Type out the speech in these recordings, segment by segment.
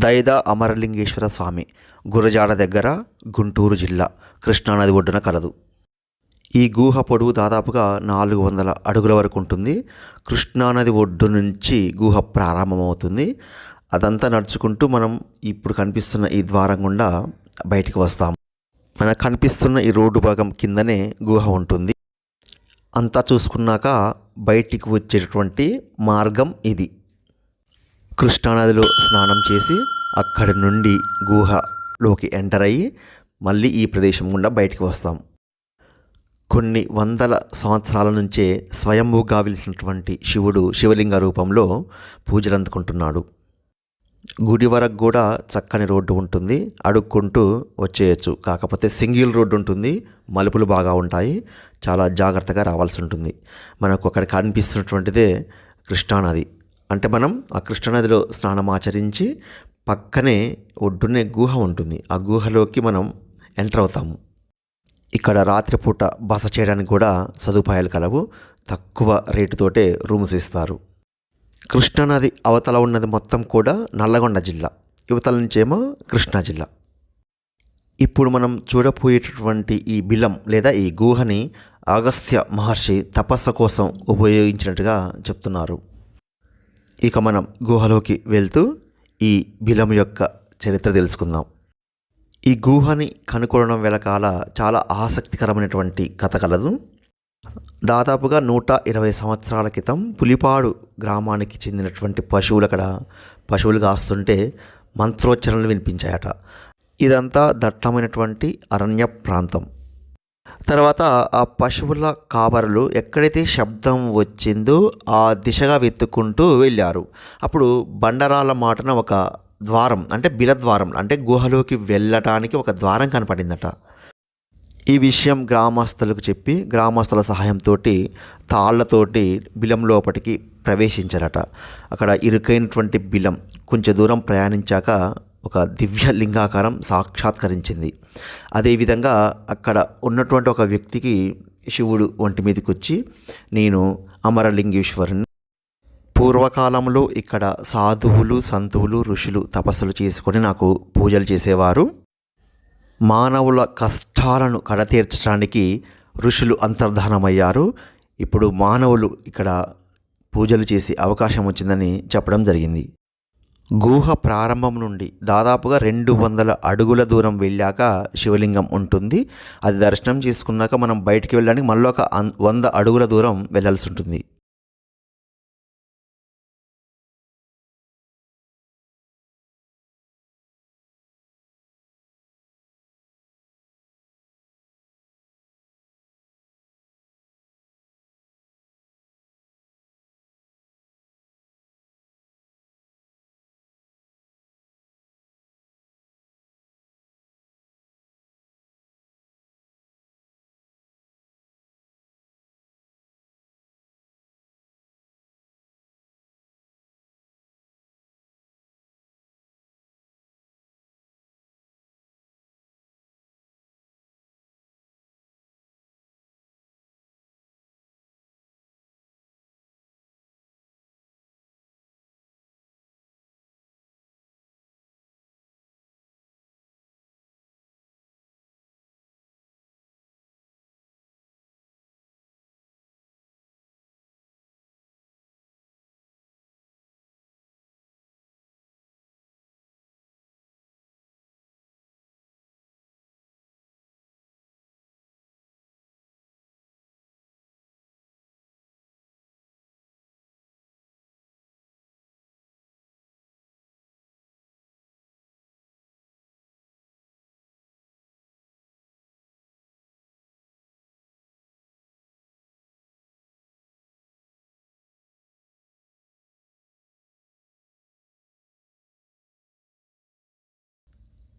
దైద అమరలింగేశ్వర స్వామి గురజాడ దగ్గర, గుంటూరు జిల్లా, కృష్ణానది ఒడ్డున కలదు. ఈ గుహ పొడవు దాదాపుగా 400 అడుగుల వరకు ఉంటుంది. కృష్ణానది ఒడ్డు నుంచి గుహ ప్రారంభమవుతుంది. అదంతా నడుచుకుంటూ మనం ఇప్పుడు కనిపిస్తున్న ఈ ద్వారం గుండా బయటికి వస్తాం. మనకు కనిపిస్తున్న ఈ రోడ్డు భాగం కిందనే గుహ ఉంటుంది. అంతా చూసుకున్నాక బయటికి వచ్చేటటువంటి మార్గం ఇది. కృష్ణానదిలో స్నానం చేసి అక్కడి నుండి గుహలోకి ఎంటర్ అయ్యి మళ్ళీ ఈ ప్రదేశం గుండా బయటికి వస్తాం. కొన్ని వందల సంవత్సరాల నుంచే స్వయంభూగా వెలిసినటువంటి శివుడు శివలింగ రూపంలో పూజలు అందుకుంటున్నాడు. గుడి వరకు కూడా చక్కని రోడ్డు ఉంటుంది, అడుక్కుంటూ వచ్చేయచ్చు. కాకపోతే సింగిల్ రోడ్డు ఉంటుంది, మలుపులు బాగా ఉంటాయి, చాలా జాగ్రత్తగా రావాల్సి ఉంటుంది. మనకు అక్కడ కనిపిస్తున్నటువంటిదే కృష్ణానది. అంటే మనం ఆ కృష్ణానదిలో స్నానం ఆచరించి పక్కనే ఒడ్డునే గుహ ఉంటుంది. ఆ గుహలోకి మనం ఎంటర్ అవుతాము. ఇక్కడ రాత్రిపూట బస చేయడానికి కూడా సదుపాయాలు కలవు. తక్కువ రేటుతోటే రూమ్స్ ఇస్తారు. కృష్ణానది అవతల ఉన్నది మొత్తం కూడా నల్లగొండ జిల్లా, యువతల నుంచేమో కృష్ణా జిల్లా. ఇప్పుడు మనం చూడపోయేటటువంటి ఈ బిలం లేదా ఈ గుహని అగస్త్య మహర్షి తపస్సు కోసం ఉపయోగించినట్టుగా చెప్తున్నారు. ఇక మనం గుహలోకి వెళ్తూ ఈ బిలం యొక్క చరిత్ర తెలుసుకుందాం. ఈ గుహని కనుక్కోవడం వెనకాల చాలా ఆసక్తికరమైనటువంటి కథ కలదు. దాదాపుగా 120 సంవత్సరాల క్రితం పులిపాడు గ్రామానికి చెందినటువంటి పశువులు కాస్తుంటే మంత్రోచ్చరణలు వినిపించాయట. ఇదంతా దట్టమైనటువంటి అరణ్య ప్రాంతం. తర్వాత ఆ పశువుల కాపరులు ఎక్కడైతే శబ్దం వచ్చిందో ఆ దిశగా వెతుక్కుంటూ వెళ్ళారు. అప్పుడు బండరాల మాటన ఒక ద్వారం, అంటే బిలద్వారం, అంటే గుహలోకి వెళ్ళటానికి ఒక ద్వారం కనపడిందట. ఈ విషయం గ్రామస్తులకు చెప్పి గ్రామస్తుల సహాయంతో తాళ్లతోటి బిలం లోపలికి ప్రవేశించారట. అక్కడ ఇరుకైనటువంటి బిలం కొంచెం దూరం ప్రయాణించాక ఒక దివ్య లింగాకారం సాక్షాత్కరించింది. అదేవిధంగా అక్కడ ఉన్నటువంటి ఒక వ్యక్తికి శివుడు ఒంటి మీదకి వచ్చి, నేను అమరలింగేశ్వరుని, పూర్వకాలంలో ఇక్కడ సాధువులు, సంతువులు, ఋషులు తపస్సులు చేసుకొని నాకు పూజలు చేసేవారు. మానవుల కష్టాలను కడతీర్చడానికి ఋషులు అంతర్ధానమయ్యారు. ఇప్పుడు మానవులు ఇక్కడ పూజలు చేసే అవకాశం వచ్చిందని చెప్పడం జరిగింది. గుహ ప్రారంభం నుండి దాదాపుగా 200 అడుగుల దూరం వెళ్ళాక శివలింగం ఉంటుంది. అది దర్శనం చేసుకున్నాక మనం బయటికి వెళ్ళడానికి మళ్ళీ ఒక 100 అడుగుల దూరం వెళ్ళాల్సి ఉంటుంది.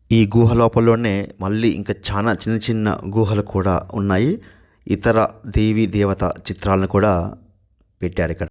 ఈ గుహ లోపలనే మళ్ళీ ఇంకా చాలా చిన్న చిన్న గుహలు కూడా ఉన్నాయి. ఇతర దేవీ దేవత చిత్రాలను కూడా పెట్టారు ఇక్కడ.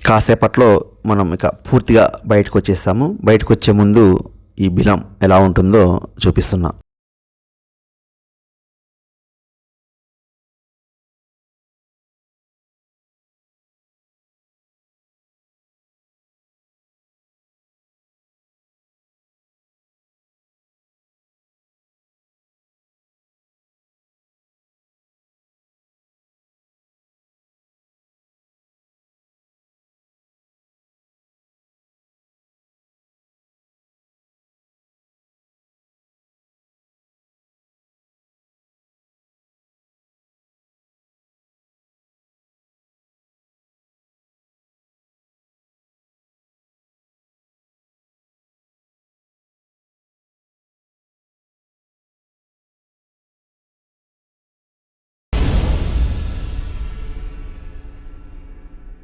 కాసేపట్లో మనం ఇక పూర్తిగా బయటకు వచ్చేస్తాము. బయటకు వచ్చే ముందు ఈ బిలం ఎలా ఉంటుందో చూపిస్తున్నా.